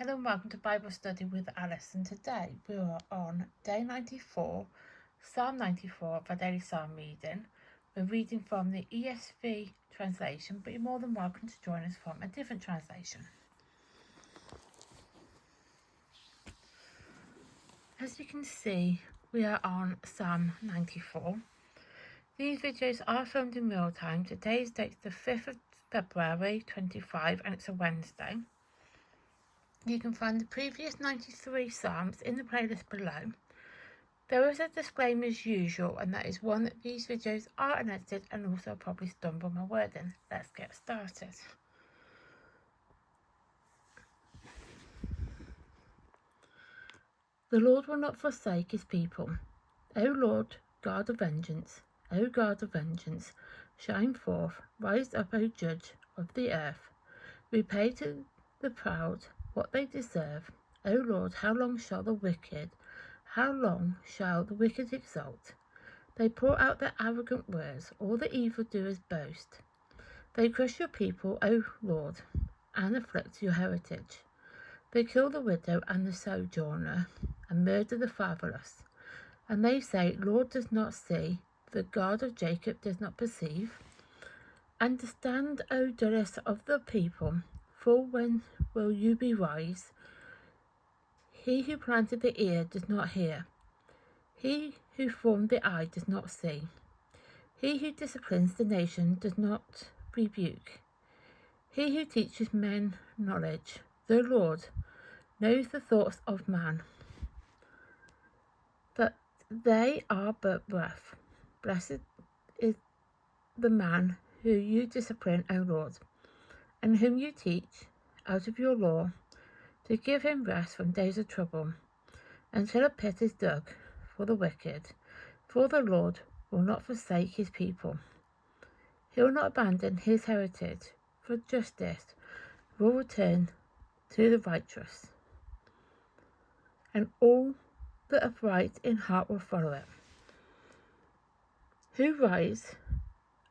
Hello and welcome to Bible Study with Alice, and today we are on day 94, Psalm 94 of our daily psalm reading. We're reading from the ESV translation, but you're more than welcome to join us from a different translation. As you can see, we are on Psalm 94. These videos are filmed in real time. Today's date is the 5th of February 25 and it's a Wednesday. You can find the previous 93 psalms in the playlist below. There is a disclaimer as usual, and that is one that these videos are unedited and also probably stumble my wording. Let's get started. The Lord will not forsake his people. O Lord, God of vengeance, O God of vengeance, shine forth, rise up, O Judge of the earth. Repay to the proud what they deserve. O Lord, how long shall the wicked exult? They pour out their arrogant words, all the evildoers boast. They crush your people, O Lord, and afflict your heritage. They kill the widow and the sojourner, and murder the fatherless. And they say, Lord does not see, the God of Jacob does not perceive. Understand, O dullest of the people, for when will you be wise? He who planted the ear does not hear. He who formed the eye does not see. He who disciplines the nation does not rebuke. He who teaches men knowledge, the Lord, knows the thoughts of man, that they are but breath. Blessed is the man who you discipline, O Lord, and whom you teach out of your law, to give him rest from days of trouble, until a pit is dug for the wicked. For the Lord will not forsake his people. He will not abandon his heritage, for justice will return to the righteous, and all the upright in heart will follow it. Who rise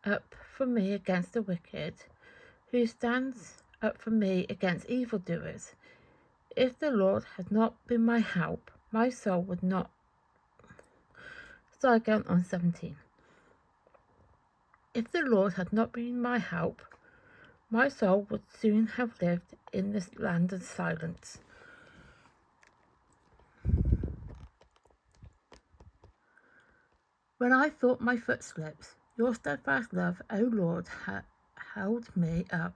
up for me against the wicked? Who stands up for me against evildoers? If the Lord had not been my help, my soul would not. Start again on 17. If the Lord had not been my help, my soul would soon have lived in this land of silence. When I thought my foot slips, your steadfast love, O Lord, held me up.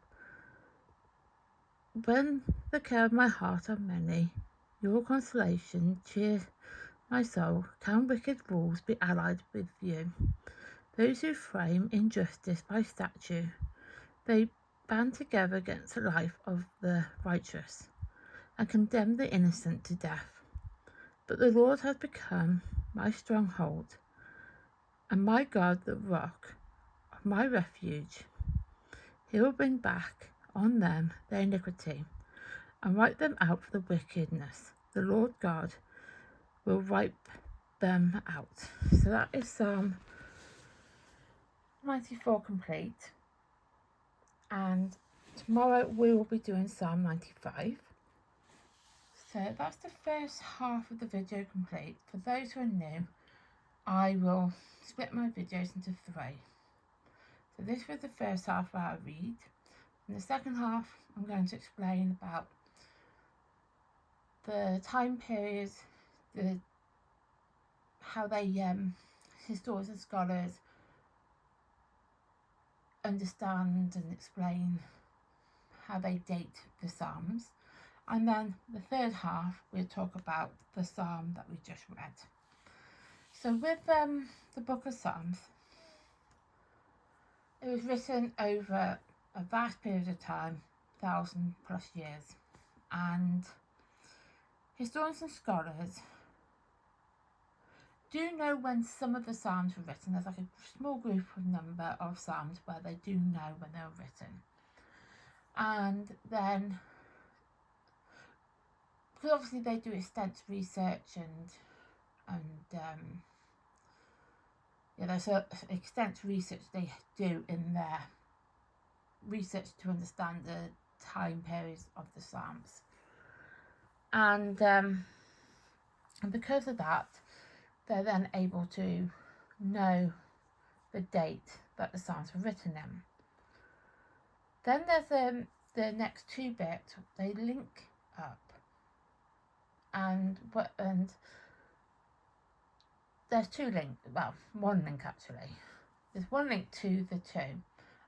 When the care of my heart are many, your consolation cheers my soul. Can wicked rules be allied with you? Those who frame injustice by statute, they band together against the life of the righteous, and condemn the innocent to death. But the Lord has become my stronghold, and my God, the rock of my refuge. He will bring back on them their iniquity, and wipe them out for the wickedness. The Lord God will wipe them out. So that is Psalm 94 complete, and tomorrow we will be doing Psalm 95. So that's the first half of the video complete. For those who are new, I will split my videos into 3. So this was the first half of our read. In the second half, I'm going to explain about the time periods, how they historians and scholars understand and explain how they date the Psalms, and then the third half we'll talk about the Psalm that we just read. So with the book of Psalms, it was written over a vast period of time, 1,000+ years, and historians and scholars do know when some of the Psalms were written. There's like a small group of number of Psalms where they do know when they were written. And then, because obviously they do extensive research and there's extensive research they do in their research to understand the time periods of the Psalms. And because of that, they're then able to know the date that the Psalms were written in. Then there's the next two bits, they link up, and there's two links, well, one link actually. There's one link to the two,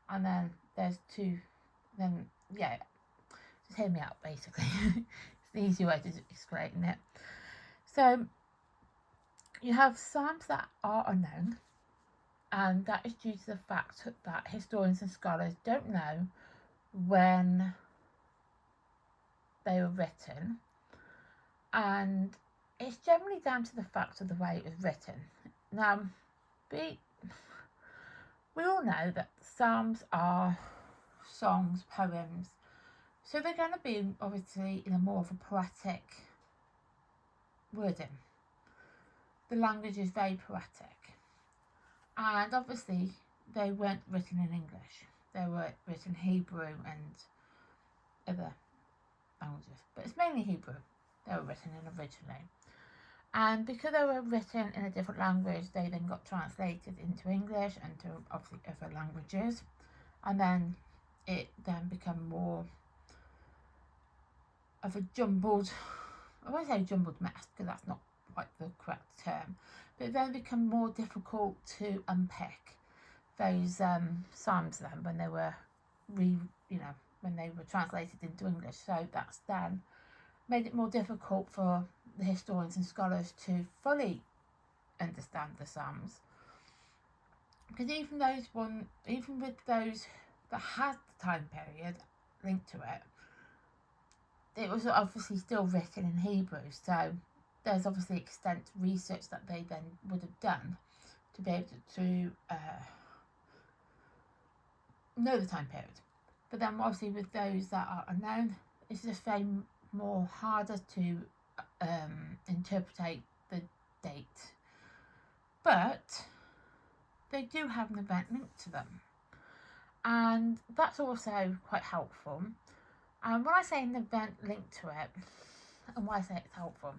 and then there's two, then, yeah, just hear me out basically. It's the easy way to explain it. So, you have Psalms that are unknown, and that is due to the fact that historians and scholars don't know when they were written, and it's generally down to the fact of the way it was written. Now, we all know that Psalms are songs, poems, so they're going to be obviously in a more of a poetic wording. The language is very poetic, and obviously they weren't written in English. They were written in Hebrew and other languages, but it's mainly Hebrew they were written in originally. And because they were written in a different language, they then got translated into English and to obviously other languages, and then it then became more of a jumbled, I won't say jumbled mess because that's not quite the correct term, but it then became more difficult to unpick those psalms then when they were when they were translated into English. So that's then made it more difficult for the historians and scholars to fully understand the psalms, because even with those that had the time period linked to it, it was obviously still written in Hebrew. So there's obviously extensive research that they then would have done to be able to know the time period. But then obviously with those that are unknown, it's just very more harder to interpret the date. But they do have an event linked to them, and that's also quite helpful. And when I say an event linked to it, and why I say it's helpful,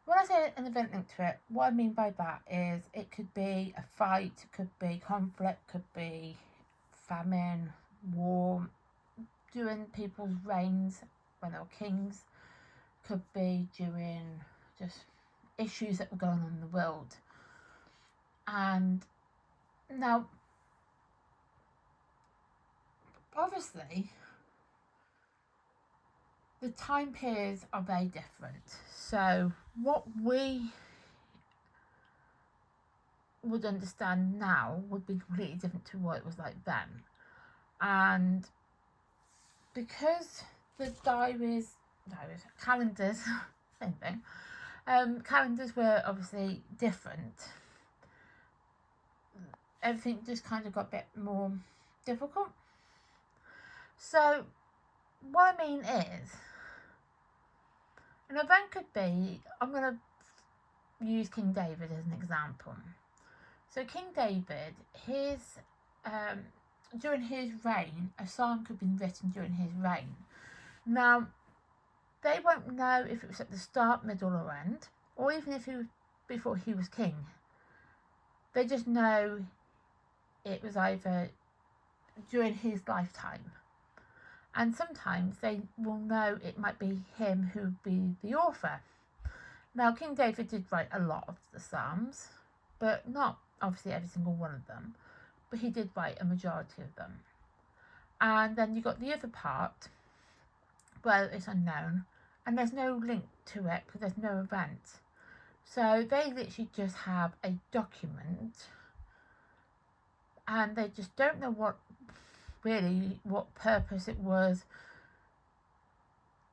when I say an event linked to it, what I mean by that is it could be a fight, it could be conflict, could be famine, war, during people's reigns when they were kings, could be during just issues that were going on in the world. And now, obviously, the time periods are very different. So what we would understand now would be completely different to what it was like then. And because the calendars, same thing, calendars were obviously different, everything just kind of got a bit more difficult. So what I mean is, an event could be, I'm going to use King David as an example. So King David, during his reign, a psalm could be written during his reign. Now, they won't know if it was at the start, middle or end, or even if it was before he was king. They just know it was either during his lifetime. And sometimes they will know it might be him who would be the author. Now, King David did write a lot of the Psalms, but not obviously every single one of them, but he did write a majority of them. And then you got the other part where it's unknown, and there's no link to it because there's no event. So they literally just have a document, and they just don't know what purpose it was.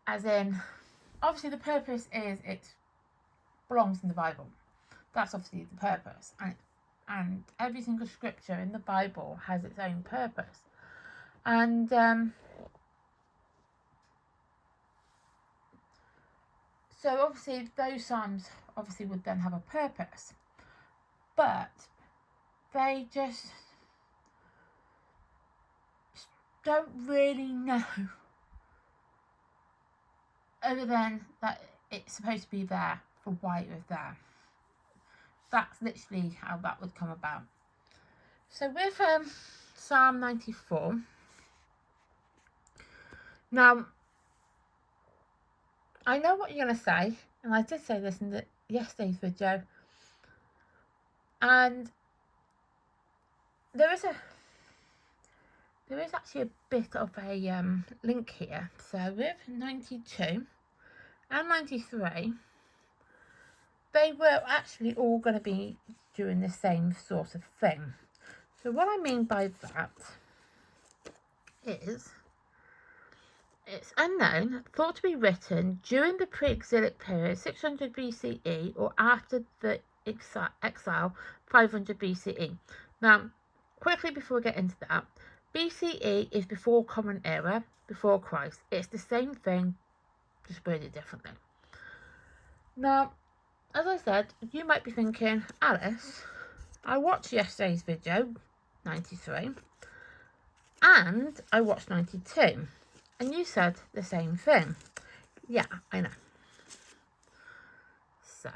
As in, obviously the purpose is it belongs in the Bible. That's obviously the purpose, and every single scripture in the Bible has its own purpose. And so obviously those psalms obviously would then have a purpose, but they just don't really know, other than that it's supposed to be there for why it was there. That's literally how that would come about. So with Psalm 94, now I know what you're going to say, and I did say this in yesterday's video, and there is actually a bit of a link here. So with 92 and 93, they were actually all going to be doing the same sort of thing. So what I mean by that is, it's unknown, thought to be written during the pre-exilic period 600 BCE or after the exile 500 BCE. Now, quickly before we get into that, BCE is before Common Era, before Christ. It's the same thing, just worded differently. Now, as I said, you might be thinking, Alice, I watched yesterday's video, 93, and I watched 92, and you said the same thing. Yeah, I know. So,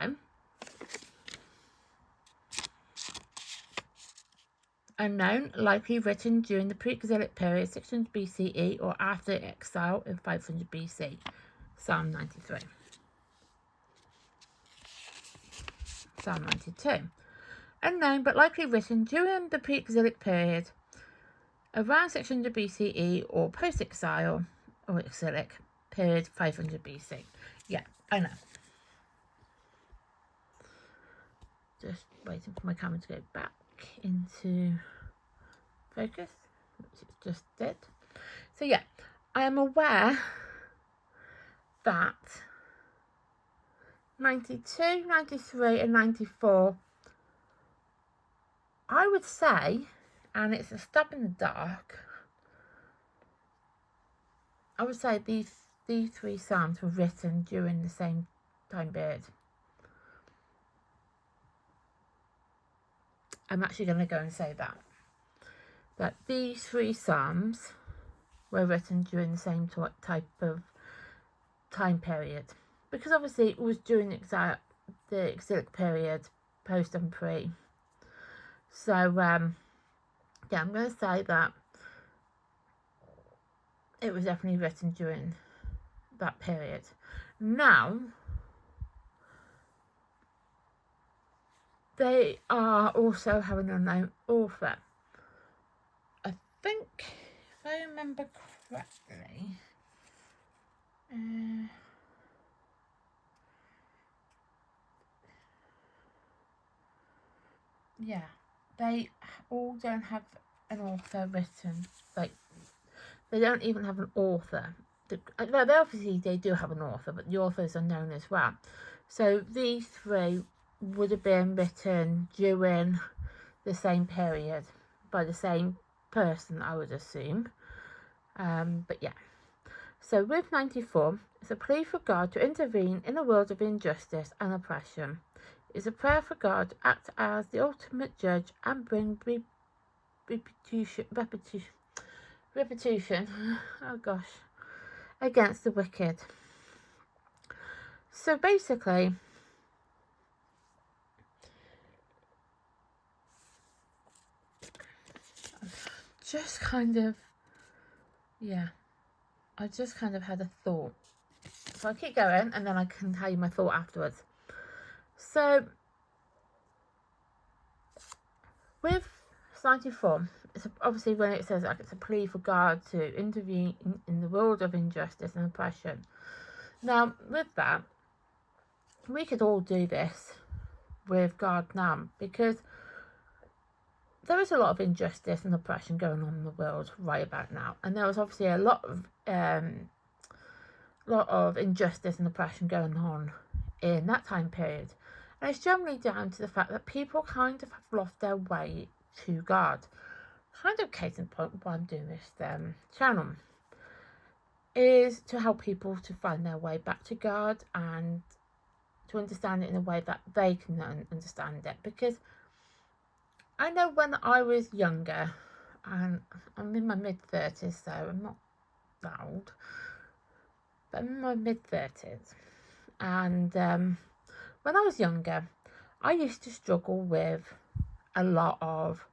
unknown, likely written during the pre-exilic period 600 BCE or after exile in 500 BC. Psalm 93. Psalm 92. Unknown, but likely written during the pre-exilic period around 600 BCE or post-exile or exilic period 500 BC. Yeah, I know. Just waiting for my camera to go back into focus, which it just did. So yeah, I am aware that 92, 93 and 94, I would say, and it's a stab in the dark, I would say these three psalms were written during the same time period. I'm actually going to go and say that these three psalms were written during the same type of time period, because obviously it was during the exilic period, post and pre. So yeah, I'm going to say that it was definitely written during that period. Now, they are also have an unknown author. I think, if I remember correctly, yeah, they all don't have an author written. Like, they don't even have an author. Obviously they do have an author, but the author is unknown as well. So these three would have been written during the same period by the same person, I would assume. But yeah. So with 94, it's a plea for God to intervene in a world of injustice and oppression. It's a prayer for God to act as the ultimate judge and bring repetition, oh gosh, against the wicked. So basically, just kind of, yeah, I just kind of had a thought. So I'll keep going and then I can tell you my thought afterwards. So, with 94, it's obviously when it says like it's a plea for God to intervene in the world of injustice and oppression. Now, with that, we could all do this with God now, because there is a lot of injustice and oppression going on in the world right about now, and there was obviously a lot of injustice and oppression going on in that time period, and it's generally down to the fact that people kind of have lost their way to God. Kind of case in point why I'm doing this channel is to help people to find their way back to God and to understand it in a way that they can understand it. Because I know when I was younger, and I'm in my mid-30s, so I'm not that old, but I'm in my mid-30s, And when I was younger, I used to struggle with a lot of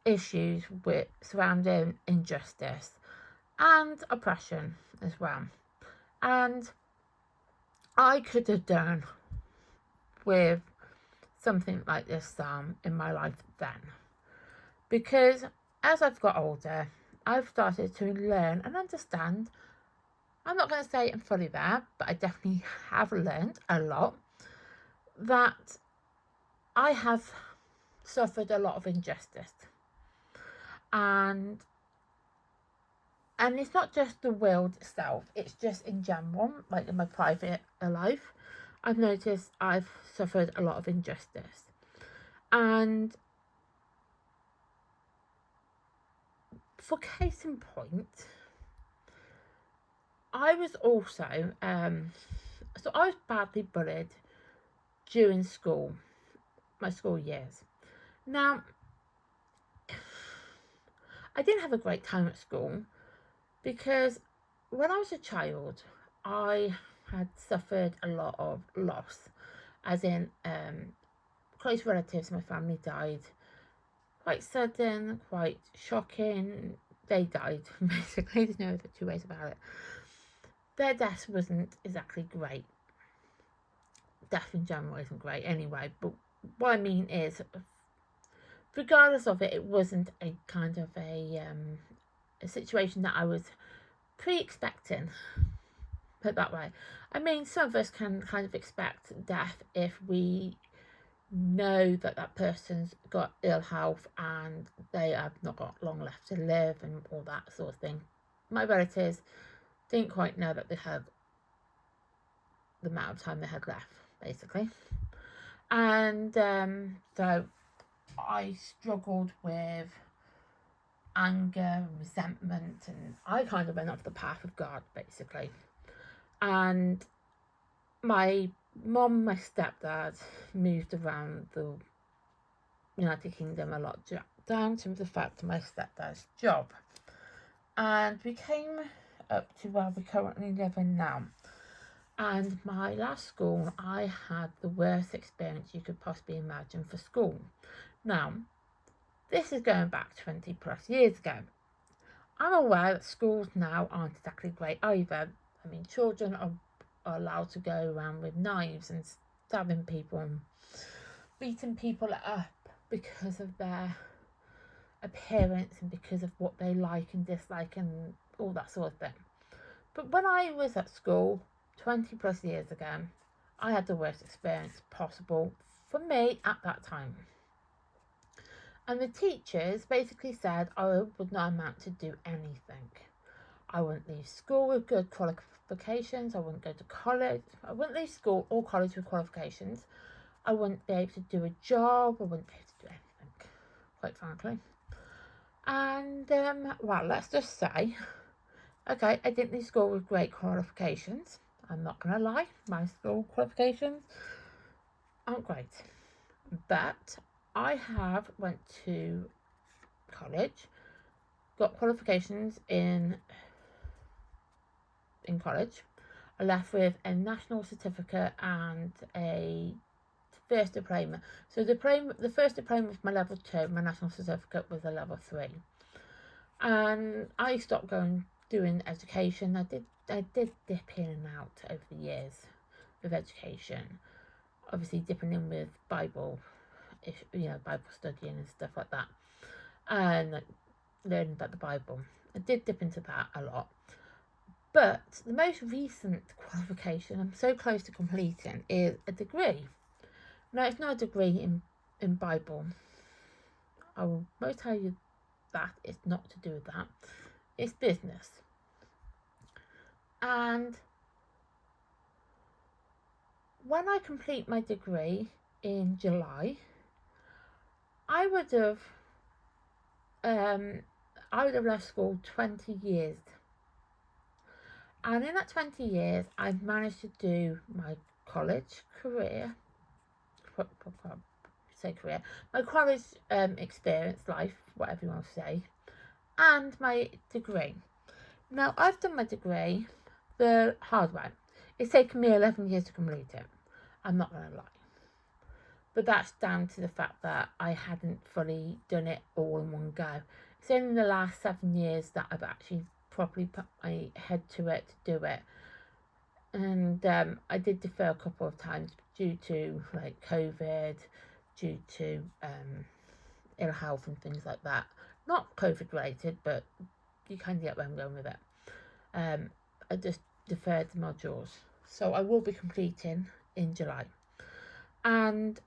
issues with surrounding injustice and oppression as well. And I could have done with something like this in my life then. Because as I've got older, I've started to learn and understand. I'm not going to say I'm fully there, but I definitely have learned a lot, that I have suffered a lot of injustice. And it's not just the world itself, it's just in general, like in my private life. I've noticed I've suffered a lot of injustice. And for case in point, I was also, so I was badly bullied during school, my school years. Now, I didn't have a great time at school because when I was a child, I had suffered a lot of loss, as in close relatives in my family died. Quite sudden, quite shocking. They died, basically. There's no other two ways about it. Their death wasn't exactly great. Death in general isn't great anyway, but what I mean is, regardless of it, it wasn't a kind of a situation that I was pre-expecting, put it that way. I mean, some of us can kind of expect death if we know that that person's got ill health and they have not got long left to live and all that sort of thing. My relatives didn't quite know that they had the amount of time they had left, basically. And so I struggled with anger and resentment, and I kind of went off the path of God, basically. And my mum, my stepdad moved around the United Kingdom a lot, down to the fact of my stepdad's job. And we came up to where we currently live in now. And my last school, I had the worst experience you could possibly imagine for school. Now, this is going back 20 plus years ago. I'm aware that schools now aren't exactly great either. I mean, children are allowed to go around with knives and stabbing people and beating people up because of their appearance and because of what they like and dislike and all that sort of thing. But when I was at school 20 plus years ago, I had the worst experience possible for me at that time. And the teachers basically said I would not amount to do anything. I wouldn't leave school with good qualifications. I wouldn't go to college. I wouldn't leave school or college with qualifications. I wouldn't be able to do a job. I wouldn't be able to do anything, quite frankly. And, well, let's just say, okay, I didn't leave school with great qualifications. I'm not going to lie, my school qualifications aren't great. But I have went to college, got qualifications in college. I left with a national certificate and a first diploma. So the first diploma was my level 2, my national certificate was a level 3. And I stopped doing education. I did dip in and out over the years with education. Obviously dipping in with Bible, Bible studying and stuff like that. And learning about the Bible. I did dip into that a lot. But the most recent qualification I'm so close to completing is a degree. Now, it's not a degree in Bible. I will most tell you that it's not to do with that. It's business. And when I complete my degree in July, I would have left school 20 years. And in that 20 years, I've managed to do my college career, my college experience, life, whatever you want to say, and my degree. Now, I've done my degree the hard way. It's taken me 11 years to complete it. I'm not going to lie. But that's down to the fact that I hadn't fully done it all in one go. It's only in the last 7 years that I've actually properly put my head to it to do it. And I did defer a couple of times due to like COVID, due to ill health and things like that. Not COVID related, but you kind of get where I'm going with it. I just deferred the modules. So I will be completing in July. And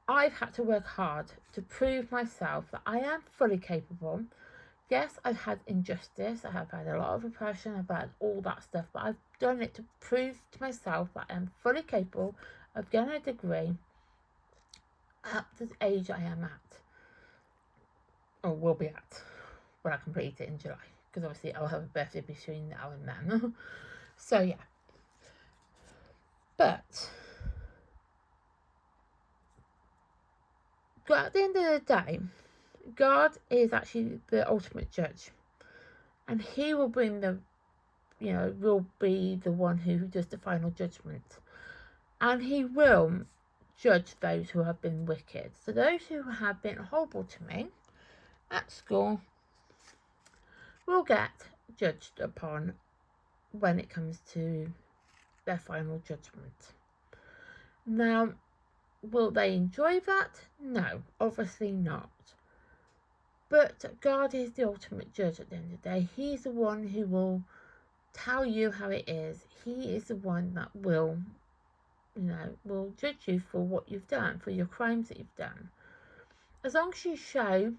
I've had to work hard to prove myself that I am fully capable. Yes, I've had injustice, I have had a lot of oppression, I've had all that stuff, but I've done it to prove to myself that I am fully capable of getting a degree at the age I am at, or will be at, when I complete it in July, because obviously I'll have a birthday between now and then. So yeah. But at the end of the day, God is actually the ultimate judge, and he will bring will be the one who does the final judgment, and he will judge those who have been wicked. So those who have been horrible to me at school will get judged upon when it comes to their final judgment. Now, will they enjoy that? No, obviously not. But God is the ultimate judge at the end of the day. He's the one who will tell you how it is. He is the one that will judge you for what you've done, for your crimes that you've done. As long as you show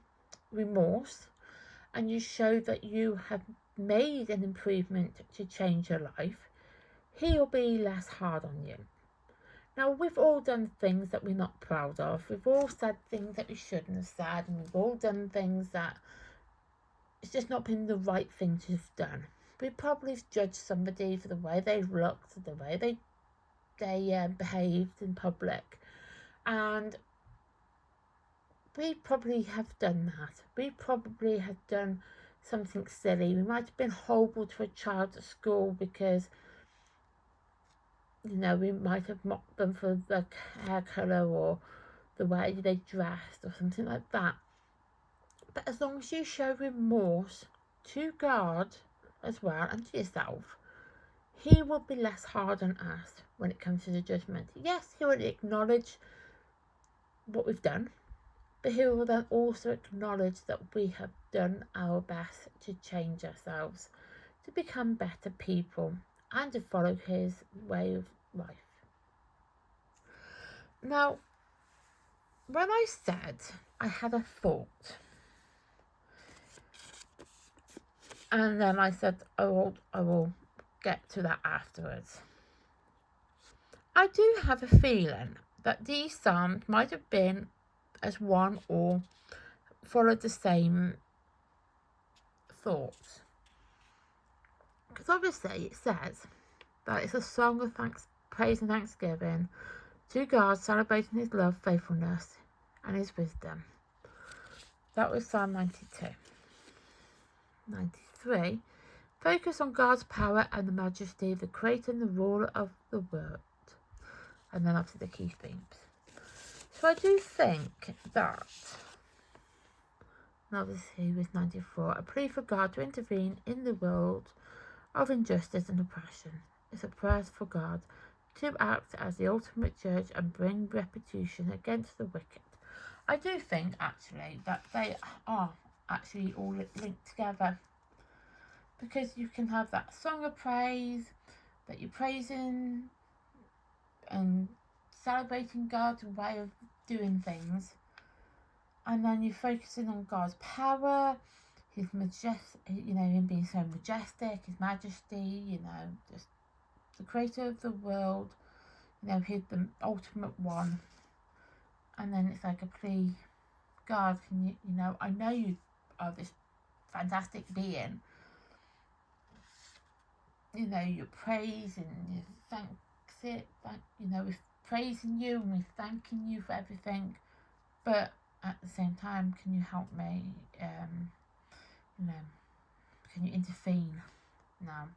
remorse and you show that you have made an improvement to change your life, he will be less hard on you. Now, we've all done things that we're not proud of. We've all said things that we shouldn't have said, and we've all done things that it's just not been the right thing to have done. We probably judged somebody for the way they looked, the way they behaved in public, and we probably have done that. We probably have done something silly. We might have been horrible to a child at school because we might have mocked them for their hair colour or the way they dressed or something like that. But as long as you show remorse to God as well and to yourself, he will be less hard on us when it comes to the judgment. Yes, he will acknowledge what we've done, but he will then also acknowledge that we have done our best to change ourselves, to become better people, and to follow his way of life. Now, when I said I had a thought, and then I said I will get to that afterwards, I do have a feeling that these psalms might have been as one or followed the same thoughts. Because obviously it says that it's a song of praise and thanksgiving to God, celebrating his love, faithfulness, and his wisdom. That was Psalm 92. 93. Focus on God's power and the majesty, the creator and the ruler of the world. And then obviously the key themes. So I do think that, now this here was 94, a plea for God to intervene in the world of injustice and oppression. It's a prayer for God to act as the ultimate judge and bring retribution against the wicked. I do think actually that they are actually all linked together, because you can have that song of praise that you're praising and celebrating God's way of doing things, and then you're focusing on God's power, his him being so majestic, his majesty, just the creator of the world, he's the ultimate one. And then it's like a plea, God, can you, I know you are this fantastic being, you praise and you we're praising you and we're thanking you for everything, but at the same time, can you help me, can you intervene now?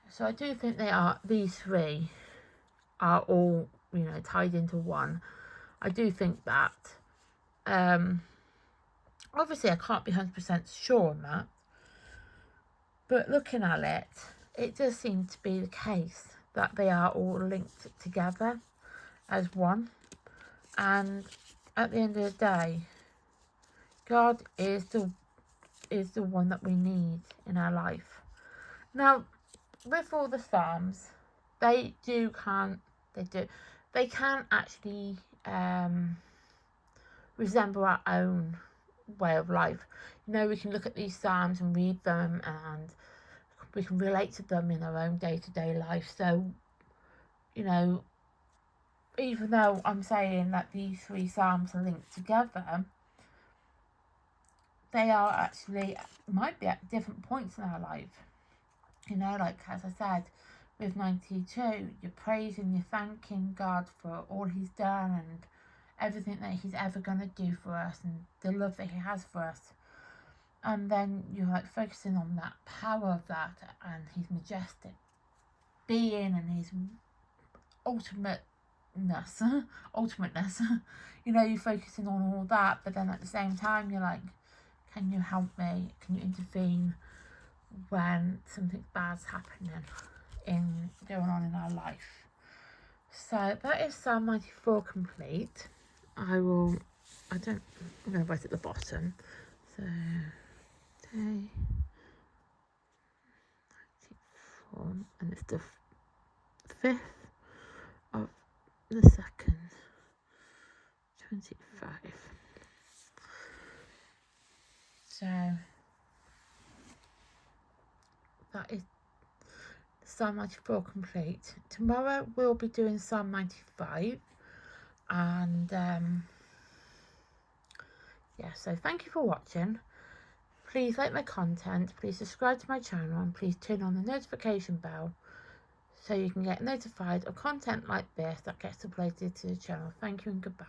So I do think these three are all, you know, tied into one. I do think that. Obviously I can't be 100% sure on that, but looking at it, it does seem to be the case that they are all linked together as one. And at the end of the day, God is the one that we need in our life. Now, with all the Psalms, they can actually resemble our own way of life. You know, we can look at these Psalms and read them, and we can relate to them in our own day-to-day life. So, you know, even though I'm saying that these three Psalms are linked together, they are actually, might be at different points in our life. You know, like as I said, with 92, you're praising, you're thanking God for all he's done and everything that he's ever going to do for us and the love that he has for us. And then you're like focusing on that power of that and his majestic being and his ultimateness. You know, you're focusing on all that, but then at the same time you're like, can you help me? Can you intervene when something bad's happening going on in our life? So that is Psalm 94 complete. I'm going to write at the bottom. So day 94, and it's the 5th of the 2nd, 25. So that is Psalm 94 complete. Tomorrow we'll be doing Psalm 95, and yeah, so thank you for watching. Please like my content, please subscribe to my channel, and please turn on the notification bell so you can get notified of content like this that gets uploaded to the channel. Thank you and goodbye.